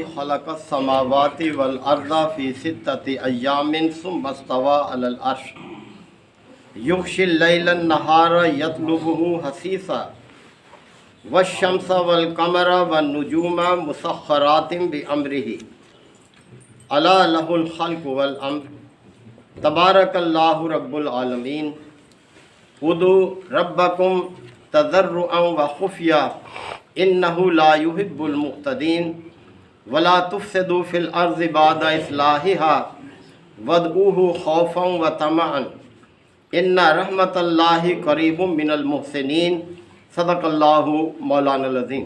الذی خلق السماوات والارض فی ستۃ ایام ثم استوى علی العرش یغشی اللیل النہار یطلبہ حثیثا والشمس والقمر والنجوم مسخرات بامرہ الا لہ الخلق والامر تبارک اللہ رب العالمین ادعوا ربکم تضرعا وخفیا انہ لا یحب المعتدین ولا تفسدوا فی الارض بعد اصلاحها وادعوہ خوفا وطمعا ان رحمت اللہ قریب من المحسنین صدق اللہ مولانا العظیم۔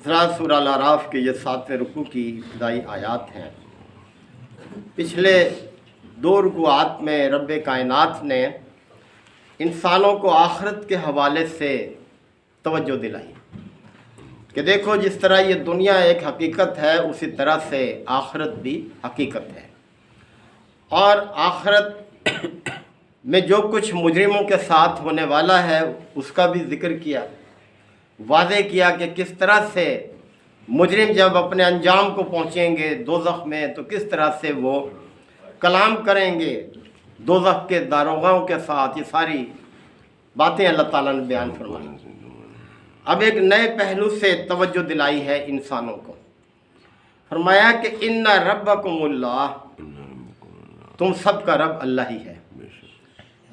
سورہ الاعراف کے یہ 7ویں رکوع کی ابتدائی آیات ہیں۔ پچھلے 2 رکوعات میں رب کائنات نے انسانوں کو آخرت کے حوالے سے توجہ دلائی کہ دیکھو جس طرح یہ دنیا ایک حقیقت ہے اسی طرح سے آخرت بھی حقیقت ہے، اور آخرت میں جو کچھ مجرموں کے ساتھ ہونے والا ہے اس کا بھی ذکر کیا، واضح کیا کہ کس طرح سے مجرم جب اپنے انجام کو پہنچیں گے دوزخ میں تو کس طرح سے وہ کلام کریں گے دوزخ کے داروغاؤں کے ساتھ۔ یہ ساری باتیں اللہ تعالیٰ نے بیان فرمائی۔ اب ایک نئے پہلو سے توجہ دلائی ہے انسانوں کو، فرمایا کہ ان ربکم اللہ، تم سب کا رب اللہ ہی ہے۔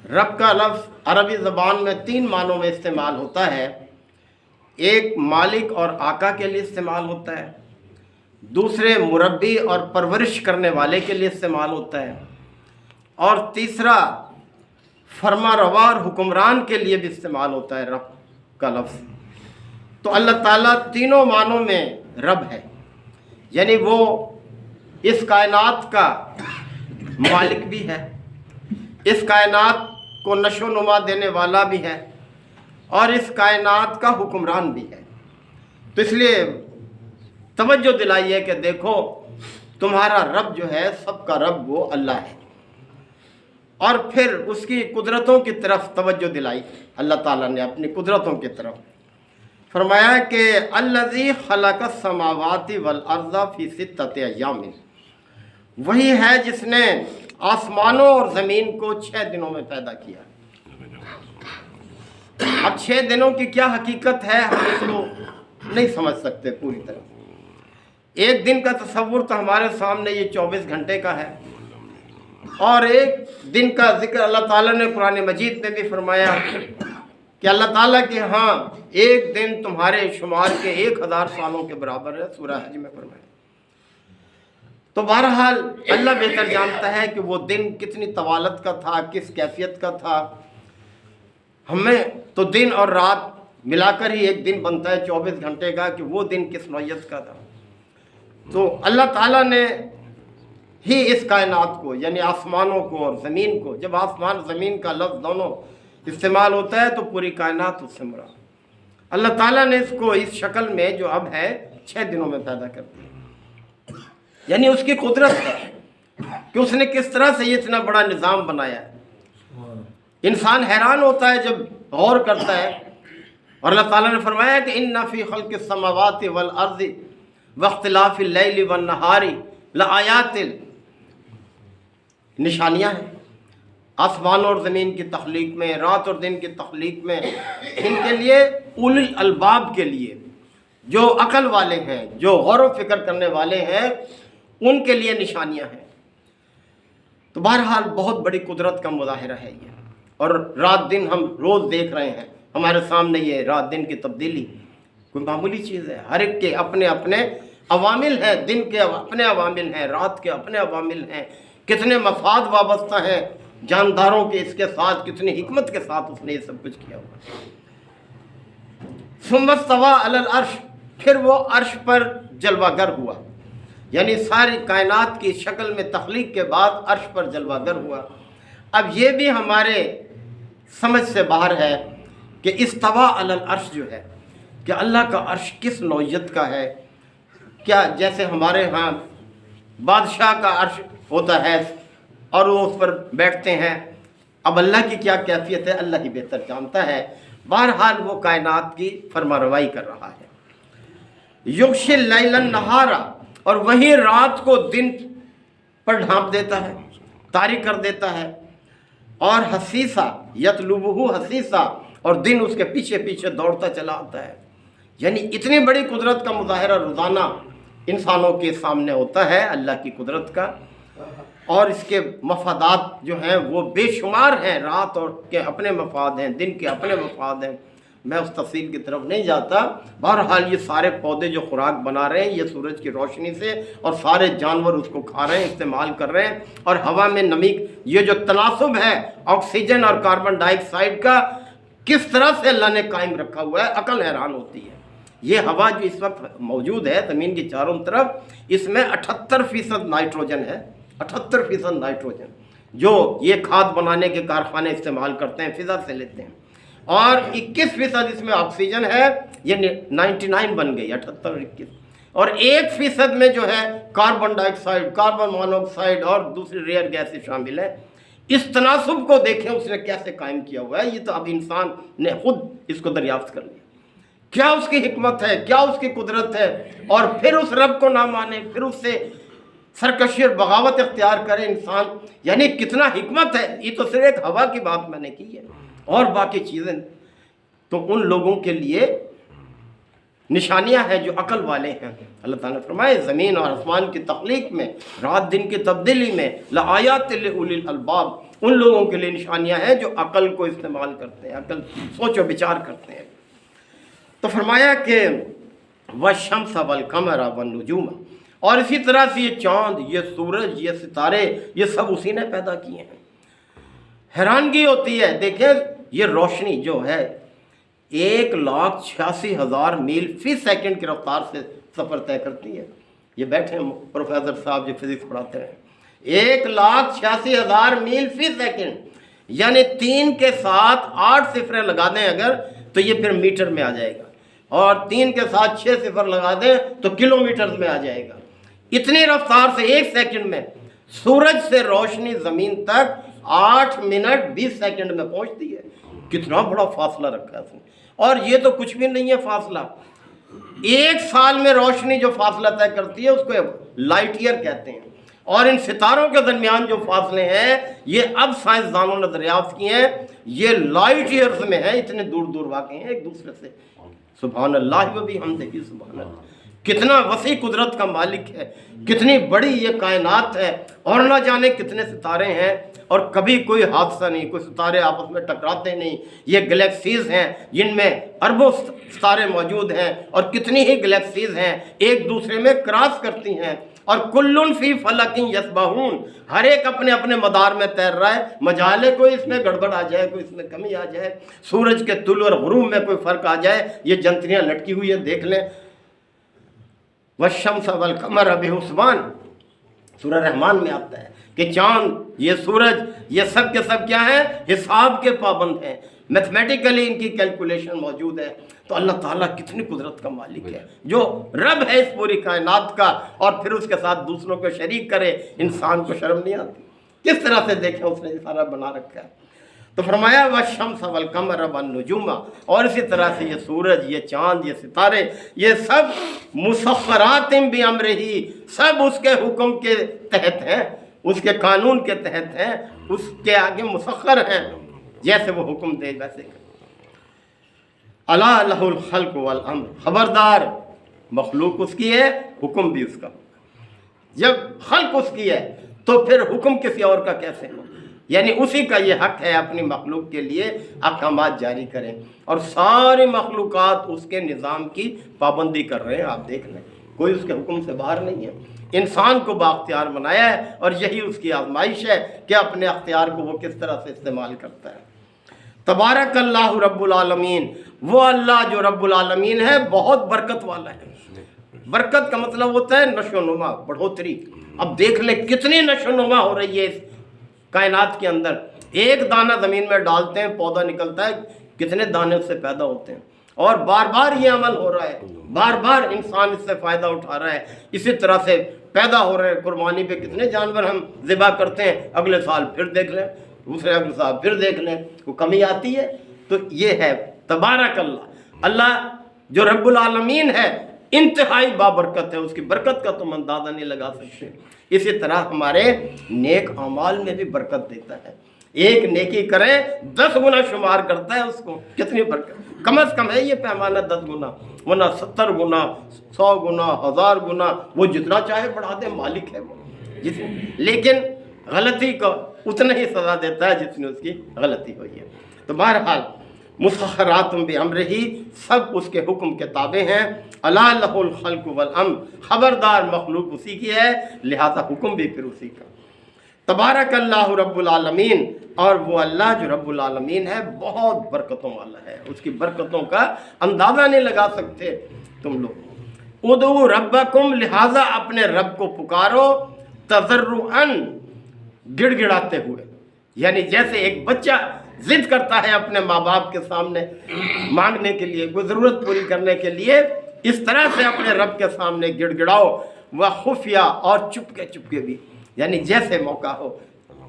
رب کا لفظ عربی زبان میں 3 معنوں میں استعمال ہوتا ہے۔ ایک مالک اور آقا کے لیے استعمال ہوتا ہے، دوسرے مربی اور پرورش کرنے والے کے لیے استعمال ہوتا ہے، اور تیسرا فرما روا اور حکمران کے لیے بھی استعمال ہوتا ہے رب کا لفظ۔ تو اللہ تعالیٰ تینوں معنوں میں رب ہے، یعنی وہ اس کائنات کا مالک بھی ہے، اس کائنات کو نشو و نما دینے والا بھی ہے، اور اس کائنات کا حکمران بھی ہے۔ تو اس لیے توجہ دلائی ہے کہ دیکھو تمہارا رب جو ہے سب کا رب وہ اللہ ہے، اور پھر اس کی قدرتوں کی طرف توجہ دلائی اللہ تعالیٰ نے اپنی قدرتوں کی طرف۔ فرمایا کہ الذی خلق السماوات والارض فی 6 ایام، وہی ہے جس نے آسمانوں اور زمین کو 6 دنوں میں پیدا کیا۔ اب 6 دنوں کی کیا حقیقت ہے ہم اس کو نہیں سمجھ سکتے پوری طرح۔ ایک دن کا تصور تو ہمارے سامنے یہ 24 گھنٹے کا ہے، اور ایک دن کا ذکر اللہ تعالیٰ نے قرآن مجید میں بھی فرمایا کہ اللہ تعالیٰ کے ہاں ایک دن تمہارے شمار کے 1000 سالوں کے برابر ہے، سورہ حج میں فرمایا۔ تو بہرحال اللہ بہتر جانتا ہے کہ وہ دن کتنی طوالت کا تھا، کس کیفیت کا تھا۔ ہمیں تو دن اور رات ملا کر ہی ایک دن بنتا ہے 24 گھنٹے کا، کہ وہ دن کس نوعیت کا تھا۔ تو اللہ تعالیٰ نے ہی اس کائنات کو، یعنی آسمانوں کو اور زمین کو، جب آسمان زمین کا لفظ دونوں استعمال ہوتا ہے تو پوری کائنات اس سے مراد، اللہ تعالیٰ نے اس کو اس شکل میں جو اب ہے 6 دنوں میں پیدا کر دیا۔ یعنی اس کی قدرت ہے کہ اس نے کس طرح سے یہ اتنا بڑا نظام بنایا ہے۔ انسان حیران ہوتا ہے جب غور کرتا ہے، اور اللہ تعالیٰ نے فرمایا کہ ان فی خلق السماوات والارض واختلاف اللیل والنہار لآیات، نشانیاں ہیں آسمان اور زمین کی تخلیق میں، رات اور دن کی تخلیق میں۔ ان کے لیے اولو الالباب کے لیے، جو عقل والے ہیں، جو غور و فکر کرنے والے ہیں، ان کے لیے نشانیاں ہیں۔ تو بہرحال بہت بڑی قدرت کا مظاہرہ ہے یہ، اور رات دن ہم روز دیکھ رہے ہیں ہمارے سامنے۔ یہ رات دن کی تبدیلی کوئی معمولی چیز ہے؟ ہر ایک کے اپنے اپنے عوامل ہیں، دن کے اپنے عوامل ہیں، رات کے اپنے عوامل ہیں، کتنے مفاد وابستہ ہیں جانداروں کے اس کے ساتھ، کتنی حکمت کے ساتھ اس نے یہ سب کچھ کیا ہوا۔ ثم استوى علی العرش، پھر وہ عرش پر جلوہ گر ہوا، یعنی ساری کائنات کی شکل میں تخلیق کے بعد عرش پر جلوہ گر ہوا۔ اب یہ بھی ہمارے سمجھ سے باہر ہے کہ استوى علی العرش جو ہے کہ اللہ کا عرش کس نوعیت کا ہے۔ کیا جیسے ہمارے ہاں بادشاہ کا عرش ہوتا ہے اور وہ اس پر بیٹھتے ہیں، اب اللہ کی کیا کیفیت ہے اللہ ہی بہتر جانتا ہے۔ بہرحال وہ کائنات کی فرما روائی کر رہا ہے۔ یغشی اللیل النہار، اور وہی رات کو دن پر ڈھانپ دیتا ہے، تاریک کر دیتا ہے، اور حسیسا یطلبہ حسیسا، اور دن اس کے پیچھے پیچھے دوڑتا چلا آتا ہے۔ یعنی اتنی بڑی قدرت کا مظاہرہ روزانہ انسانوں کے سامنے ہوتا ہے اللہ کی قدرت کا، اور اس کے مفادات جو ہیں وہ بے شمار ہیں، رات اور کے اپنے مفاد ہیں، دن کے اپنے مفاد ہیں، میں اس تفصیل کی طرف نہیں جاتا۔ بہرحال یہ سارے پودے جو خوراک بنا رہے ہیں یہ سورج کی روشنی سے، اور سارے جانور اس کو کھا رہے ہیں، استعمال کر رہے ہیں، اور ہوا میں نمی، یہ جو تناسب ہے آکسیجن اور کاربن ڈائی آکسائڈ کا کس طرح سے اللہ نے قائم رکھا ہوا ہے، عقل حیران ہوتی ہے۔ یہ ہوا جو اس وقت موجود ہے زمین کی چاروں طرف، اس میں 78% نائٹروجن ہے، 78% نائٹروجن، جو یہ کھاد بنانے کے کارخانے استعمال کرتے ہیں، فضا سے لیتے ہیں، اور 21% اس میں آکسیجن ہے، یہ 99 بن گئی، 78 اور 21، اور 1% میں جو ہے کاربن ڈائی آکسائڈ، کاربن مونو آکسائڈ اور دوسری ریئر گیسز شامل ہیں۔ اس تناسب کو دیکھیں اس نے کیسے قائم کیا ہوا ہے، یہ تو اب انسان نے خود اس کو دریافت کر لیا، کیا اس کی حکمت ہے، کیا اس کی قدرت ہے، اور پھر اس رب کو نہ مانے، پھر اس سے سرکشی اور بغاوت اختیار کرے انسان، یعنی کتنا حکمت ہے۔ یہ تو صرف ایک ہوا کی بات میں نے کی ہے، اور باقی چیزیں تو ان لوگوں کے لیے نشانیاں ہیں جو عقل والے ہیں۔ اللہ تعالیٰ نے فرمائے زمین اور آسمان کی تخلیق میں، رات دن کی تبدیلی میں، لآیات لأولی الالباب، ان لوگوں کے لیے نشانیاں ہیں جو عقل کو استعمال کرتے ہیں، عقل سوچ و بچار کرتے ہیں۔ تو فرمایا کہ والشمس والقمر والنجوم، اور اسی طرح سے یہ چاند، یہ سورج، یہ ستارے، یہ سب اسی نے پیدا کیے ہیں۔ حیرانگی ہوتی ہے، دیکھیں یہ روشنی جو ہے 1,86,000 میل فی سیکنڈ کی رفتار سے سفر طے کرتی ہے۔ یہ بیٹھے ہیں پروفیسر صاحب جو فزکس پڑھاتے ہیں، 1,86,000 میل فی سیکنڈ، یعنی 3 کے ساتھ 8 صفریں لگا دیں اگر تو یہ پھر میٹر میں آ جائے گا، اور 3 کے ساتھ 6 صفر لگا دیں تو کلو میٹر میں آ جائے گا۔ اتنی رفتار سے 1 سیکنڈ میں سورج سے روشنی زمین تک 8 منٹ 20 سیکنڈ میں پہنچتی ہے۔ کتنا بڑا فاصلہ رکھا ہے اس نے، اور یہ تو کچھ بھی نہیں ہے فاصلہ۔ 1 سال میں روشنی جو فاصلہ طے کرتی ہے اس کو لائٹ ایئر کہتے ہیں، اور ان ستاروں کے درمیان جو فاصلے ہیں یہ اب سائنسدانوں نے دریافت کیے ہیں، یہ لائٹ ایئرز میں ہیں، اتنے دور دور واقع ہیں ایک دوسرے سے۔ سبحان اللہ و بحمدہ، سبحان اللہ، کتنا وسیع قدرت کا مالک ہے، کتنی بڑی یہ کائنات ہے، اور نہ جانے کتنے ستارے ہیں، اور کبھی کوئی حادثہ نہیں، کوئی ستارے آپس میں ٹکراتے نہیں۔ یہ گلیکسیز ہیں جن میں اربوں ستارے موجود ہیں، اور کتنی ہی گلیکسیز ہیں ایک دوسرے میں کراس کرتی ہیں، اور کلن فی فلک یسبحون، ہر ایک اپنے اپنے مدار میں تیر رہا ہے، مجال ہے کوئی اس میں گڑبڑ آ جائے، کوئی اس میں کمی آ جائے، سورج کے طلوع اور غروب میں کوئی فرق آ جائے، یہ جنتریاں لٹکی ہوئی ہے دیکھ لیں۔ والشمس والقمر بحسبان، سورہ رحمان میں آتا ہے کہ چاند، یہ سورج، یہ سب کے سب کیا ہیں، حساب کے پابند ہیں، میتھمیٹیکلی ان کی کیلکولیشن موجود ہے۔ تو اللہ تعالیٰ کتنی قدرت کا مالک ہے، جو رب ہے اس پوری کائنات کا، اور پھر اس کے ساتھ دوسروں کو شریک کرے، انسان کو شرم نہیں آتی؟ کس طرح سے دیکھیں اس نے یہ سارا بنا رکھا ہے۔ تو فرمایا والشمس والقمر والنجوم، اور اسی طرح سے یہ سورج، یہ چاند، یہ ستارے، یہ سب مسخرات بامرہ، سب اس کے حکم کے تحت ہیں، اس کے قانون کے تحت ہیں، اس کے آگے مسخر ہیں، جیسے وہ حکم دے ویسے۔ الا لہ الخلق والامر، خبردار مخلوق اس کی ہے، حکم بھی اس کا۔ جب خلق اس کی ہے تو پھر حکم کسی اور کا کیسے ہو؟ یعنی اسی کا یہ حق ہے اپنی مخلوق کے لیے احکامات جاری کریں، اور ساری مخلوقات اس کے نظام کی پابندی کر رہے ہیں۔ آپ دیکھ لیں کوئی اس کے حکم سے باہر نہیں ہے، انسان کو بااختیار بنایا ہے، اور یہی اس کی آزمائش ہے کہ اپنے اختیار کو وہ کس طرح سے استعمال کرتا ہے۔ تبارک اللہ رب العالمین، وہ اللہ جو رب العالمین ہے بہت برکت والا ہے۔ برکت کا مطلب ہوتا ہے نشو و نما، بڑھوتری۔ اب دیکھ لیں کتنی نشو و نما ہو رہی ہے اس کائنات کے اندر، ایک دانہ زمین میں ڈالتے ہیں پودا نکلتا ہے، کتنے دانے اس سے پیدا ہوتے ہیں، اور بار بار یہ عمل ہو رہا ہے، بار بار انسان اس سے فائدہ اٹھا رہا ہے۔ اسی طرح سے پیدا ہو رہے ہیں، قربانی پہ کتنے جانور ہم ذبح کرتے ہیں، اگلے سال پھر دیکھ لیں، دوسرے اگلے سال پھر دیکھ لیں، وہ کمی آتی ہے۔ تو یہ ہے تبارک اللہ، اللہ جو رب العالمین ہے، انتہائی بابرکت ہے، اس کی برکت کا تم اندازہ نہیں لگا سکتے۔ اسی طرح ہمارے نیک اعمال میں بھی برکت دیتا ہے، ایک نیکی کریں 10 گنا شمار کرتا ہے اس کو، کتنی برکت، کم از کم ہے یہ پیمانہ 10 گنا، ورنہ 70 گنا 100 گنا 1000 گنا، وہ جتنا چاہے بڑھا دے، مالک ہے وہ، لیکن غلطی کو اتنا ہی سزا دیتا ہے جتنی اس کی غلطی ہوئی ہے۔ تو بہرحال مسخرات بامرہ، سب اس کے حکم کے تابع ہیں، الا لہ الخلق والامر، خبردار مخلوق اسی کی ہے، لہذا حکم بھی پھر اسی کا۔ تبارک اللہ رب العالمین، اور وہ اللہ جو رب العالمین ہے بہت برکتوں والا ہے، اس کی برکتوں کا اندازہ نہیں لگا سکتے تم لوگ۔ ادعوا ربکم، لہذا اپنے رب کو پکارو، تضرعا، گڑ گڑاتے ہوئے، یعنی جیسے ایک بچہ ضد کرتا ہے اپنے ماں باپ کے سامنے مانگنے کے لیے، کوئی ضرورت پوری کرنے کے لیے، اس طرح سے اپنے رب کے سامنے گڑ گڑاؤ، وخفیہ، اور چپکے بھی، یعنی جیسے موقع ہو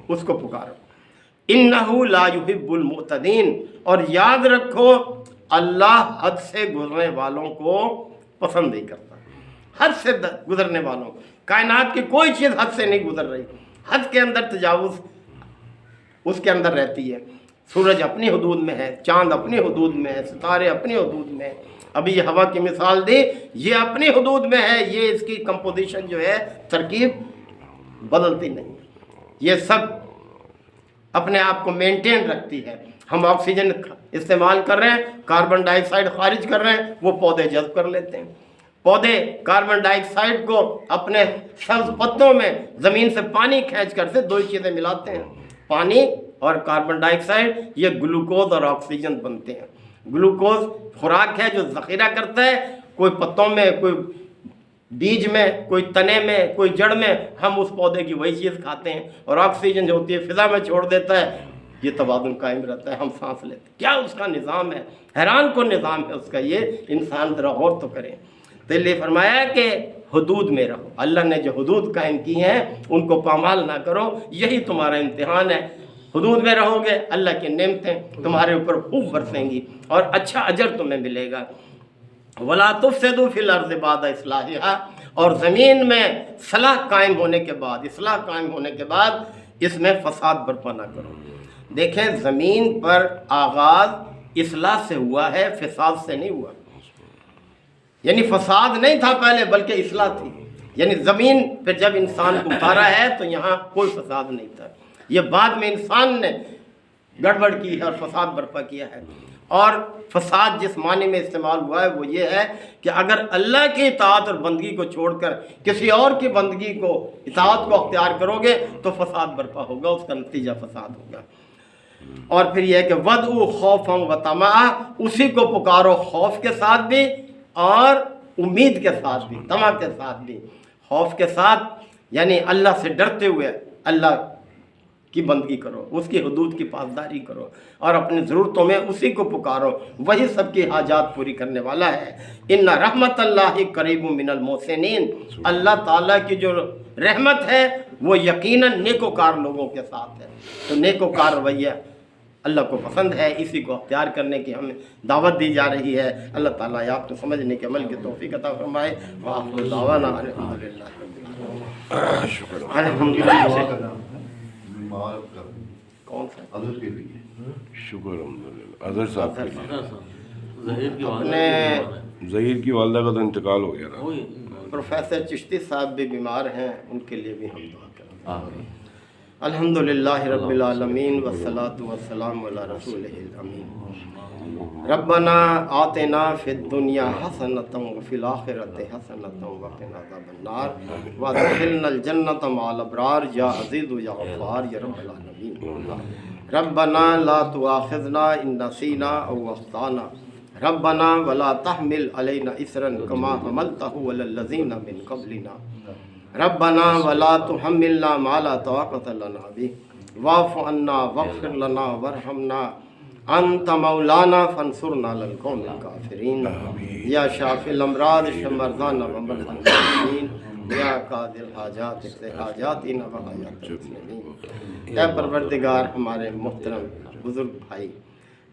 اس کو پکارو۔ انہ لا یحب المعتدین، اور یاد رکھو اللہ حد سے گزرنے والوں کو پسند نہیں کرتا، حد سے گزرنے والوں، کائنات کی کوئی چیز حد سے نہیں گزر رہی، حد کے اندر تجاوز اس کے اندر رہتی ہے۔ سورج اپنی حدود میں ہے، چاند اپنی حدود میں ہے، ستارے اپنی حدود میں ہیں، ابھی یہ ہوا کی مثال دی، یہ اپنی حدود میں ہے، یہ اس کی کمپوزیشن جو ہے، ترکیب بدلتی نہیں، یہ سب اپنے آپ کو مینٹین رکھتی ہے۔ ہم آکسیجن استعمال کر رہے ہیں، کاربن ڈائی آکسائڈ خارج کر رہے ہیں، وہ پودے جذب کر لیتے ہیں، پودے کاربن ڈائی آکسائڈ کو اپنے سبز پتوں میں زمین سے پانی کھینچ کر سے 2 چیزیں ملاتے ہیں، پانی اور کاربن ڈائی آکسائڈ، یہ گلوکوز اور آکسیجن بنتے ہیں۔ گلوکوز خوراک ہے جو ذخیرہ کرتا ہے، کوئی پتوں میں، کوئی بیج میں، کوئی تنے میں، کوئی جڑ میں، ہم اس پودے کی وہی چیز کھاتے ہیں، اور آکسیجن جو ہوتی ہے فضا میں چھوڑ دیتا ہے، یہ توازن قائم رہتا ہے، ہم سانس لیتے ہیں۔ کیا اس کا نظام ہے، حیران کو نظام ہے اس کا، یہ انسان ذرا غور تو کریں۔ تو یہ فرمایا کہ حدود میں رہو، اللہ نے جو حدود قائم کی ہیں ان کو پامال نہ کرو، یہی تمہارا امتحان ہے۔ حدود میں رہو گے، اللہ کی نعمتیں تمہارے اوپر خوب برسیں گی اور اچھا اجر تمہیں ملے گا۔ وَلَا تُفْسِدُوا فِي الْأَرْضِ بَعْدَ إِصْلَاحِهَا، اور زمین میں صلاح قائم ہونے کے بعد، اصلاح قائم ہونے کے بعد اس میں فساد برپا نہ کرو۔ دیکھیں زمین پر آغاز اصلاح سے ہوا ہے، فساد سے نہیں ہوا، یعنی فساد نہیں تھا پہلے بلکہ اصلاح تھی، یعنی زمین پہ جب انسان کو اتارا ہے تو یہاں کوئی فساد نہیں تھا، یہ بعد میں انسان نے گڑبڑ کی ہے اور فساد برپا کیا ہے۔ اور فساد جس معنی میں استعمال ہوا ہے وہ یہ ہے کہ اگر اللہ کی اطاعت اور بندگی کو چھوڑ کر کسی اور کی بندگی کو، اطاعت کو اختیار کرو گے تو فساد برپا ہوگا، اس کا نتیجہ فساد ہوگا۔ اور پھر یہ ہے کہ وَدْعُوا خَوْفًا وَطَمَعًا، اسی کو پکارو خوف کے ساتھ بھی اور امید کے ساتھ بھی، طمع کے ساتھ بھی۔ خوف کے ساتھ یعنی اللہ سے ڈرتے ہوئے اللہ کی بندگی کرو، اس کی حدود کی پاسداری کرو، اور اپنی ضرورتوں میں اسی کو پکارو، وہی سب کی حاجات پوری کرنے والا ہے۔ ان رحمت اللہ قریب من المحسنین، اللہ تعالیٰ کی جو رحمت ہے وہ یقیناً نیکوکار لوگوں کے ساتھ ہے۔ تو نیکوکار رویہ اللہ کو پسند ہے، اسی کو اختیار کرنے کی ہمیں دعوت دی جا رہی ہے۔ اللہ تعالیٰ آپ کو سمجھنے کے عمل کی توفیق عطا فرمائے۔ وآخر دعوانا الحمدللہ الحمدللہ۔ کون سا اظہر کے لیے شکر الحمدللہ، اظہر صاحب کے لیے اپنے ظہیر کی والدہ کا تو انتقال ہو گیا نا، پروفیسر چشتی صاحب بھی بیمار ہیں، ان کے لیے بھی ہم دعا کریں۔ الحمدللہ رب العالمین والصلاة والسلام علی رسولہ الامین۔ ربنا آتنا فی الدنیا حسنۃ وفی الآخرۃ حسنۃ وقنا عذاب النار وادخلنا الجنۃ مع الابرار یا عزیز یا غفار یا رب العالمین۔ ربنا لا تؤاخذنا ان نسینا او اخطانا، ربنا ولا تحمل علینا اصرا کما حملتہ علی الذین من قبلنا، ربنا ولا تحملنا ما لا طاقت لنا به واعف عنا واغفر لنا وارحمنا انت مولانا فانصرنا علی القوم الکافرین۔ یا شافی الامراض اشف مرضانا ومرضى المسلمین، یا قاضی الحاجات اقض حاجاتنا وحاجات المسلمین۔ اے پروردگار، ہمارے محترم بزرگ بھائی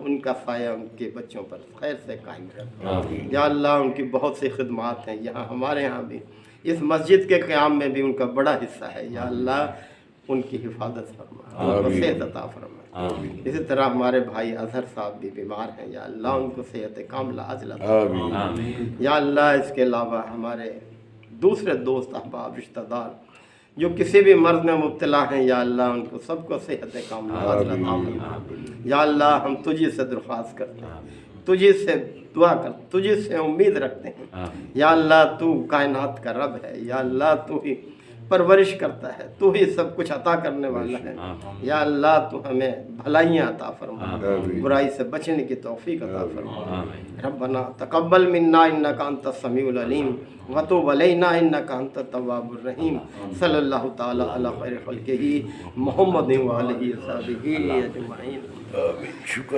ان کا سایہ ان کے بچوں پر خیر سے قائم کر آمین یا اللہ ان کی بہت سی خدمات ہیں یہاں ہمارے ہاں بھی اس مسجد کے قیام میں بھی ان کا بڑا حصہ ہے یا اللہ ان کی حفاظت فرما ان کو آمین۔ صحت عطا فرما آمین اسی طرح ہمارے بھائی اظہر صاحب بھی بیمار ہیں یا اللہ ان کو صحت کاملہ عاجلہ عطا فرما آمین یا اللہ اس کے علاوہ ہمارے دوسرے دوست احباب رشتہ دار جو کسی بھی مرض میں مبتلا ہیں یا اللہ ان کو سب کو صحت کاملہ عاجلہ عطا فرما یا اللہ ہم تجھی سے درخواست کرتے ہیں تجھی سے دعا کر تجھی سے امید رکھتے ہیں یا اللہ تو کائنات کا رب ہے یا اللہ تو ہی پرورش کرتا ہے تو ہی سب کچھ عطا کرنے والا ہے یا اللہ تو ہمیں بھلائیاں عطا فرما آمین۔ برائی سے بچنے کی توفیق عطا فرما ربنا تقبل منا انک انت السمیع العلیم وتوب علینا انک انت التواب الرحیم صلی اللہ تعالی علی خیر خلقہ محمد و آلہ وصحبہ اجمعین آمین شکر